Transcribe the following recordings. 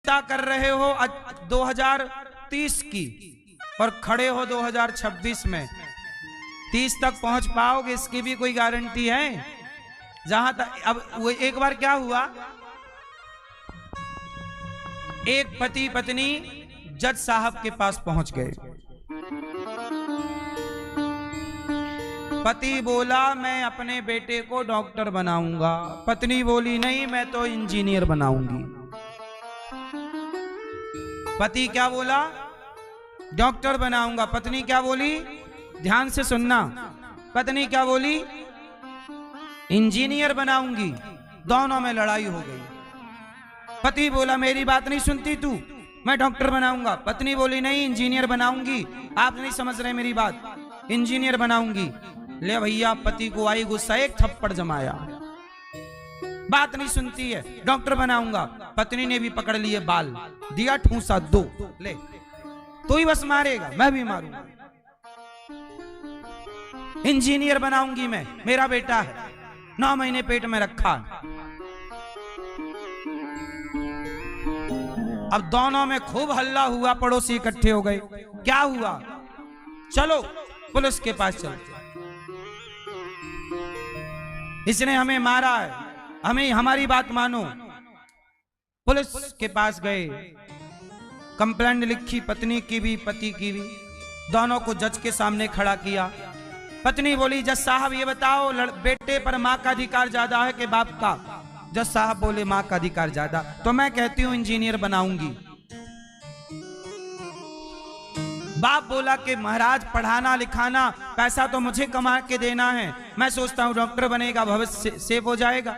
चिंता कर रहे हो 2030 की और खड़े हो 2026 में, 30 तक पहुंच पाओगे इसकी भी कोई गारंटी है? जहां तक अब वो एक बार क्या हुआ, एक पति पत्नी जज साहब के पास पहुंच गए। पति बोला मैं अपने बेटे को डॉक्टर बनाऊंगा, पत्नी बोली नहीं मैं तो इंजीनियर बनाऊंगी। पति क्या बोला? डॉक्टर बनाऊंगा। पत्नी क्या बोली? ध्यान से सुनना, पत्नी क्या बोली? इंजीनियर बनाऊंगी। दोनों में लड़ाई हो गई। पति बोला मेरी बात नहीं सुनती तू, मैं डॉक्टर बनाऊंगा। पत्नी बोली नहीं इंजीनियर बनाऊंगी। आप नहीं समझ रहे मेरी बात, इंजीनियर बनाऊंगी। ले भैया, पति को आई गुस्सा, एक थप्पड़ जमाया। बात नहीं सुनती है, डॉक्टर बनाऊंगा। पत्नी ने भी पकड़ लिए बाल, दिया ठूंसा, दो ले तू ही बस मारेगा, मैं भी मारूंगा। इंजीनियर बनाऊंगी मैं, मेरा बेटा है, 9 महीने पेट में रखा। अब दोनों में खूब हल्ला हुआ, पड़ोसी इकट्ठे हो गए। क्या हुआ? चलो पुलिस के पास चलते, इसने हमें मारा है, हमें हमारी बात मानो। पुलिस के पास गए, कंप्लेंट लिखी, पत्नी की भी पति की भी, दोनों को जज के सामने खड़ा किया। पत्नी बोली जज साहब ये बताओ बेटे पर माँ का अधिकार ज्यादा है कि बाप का? जज साहब बोले माँ का अधिकार ज्यादा। तो मैं कहती हूँ इंजीनियर बनाऊंगी। बाप बोला कि महाराज पढ़ाना लिखाना पैसा तो मुझे कमा के देना है, मैं सोचता हूं डॉक्टर बनेगा, भविष्य सेव हो जाएगा।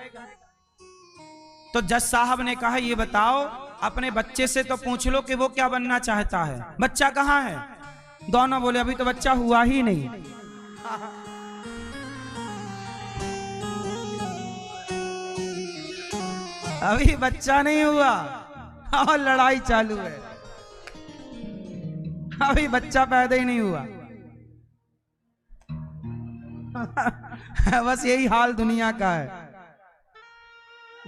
तो जज साहब ने कहा ये बताओ अपने बच्चे से तो पूछ लो कि वो क्या बनना चाहता है, बच्चा कहाँ है? दोनों बोले अभी तो बच्चा हुआ ही नहीं। अभी बच्चा नहीं हुआ और लड़ाई चालू है, अभी बच्चा पैदा ही नहीं हुआ। बस यही हाल दुनिया का है,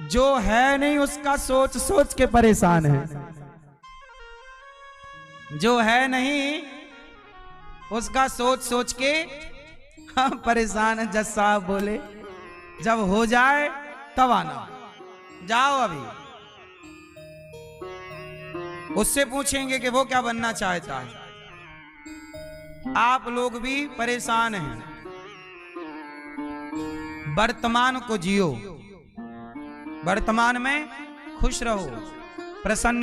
जो है नहीं उसका सोच सोच के परेशान है, जो है नहीं उसका सोच सोच के परेशान है। जज साहब बोले जब हो जाए तब आना, जाओ अभी। उससे पूछेंगे कि वो क्या बनना चाहता है। आप लोग भी परेशान हैं, वर्तमान को जियो, वर्तमान में खुश रहो, प्रसन्न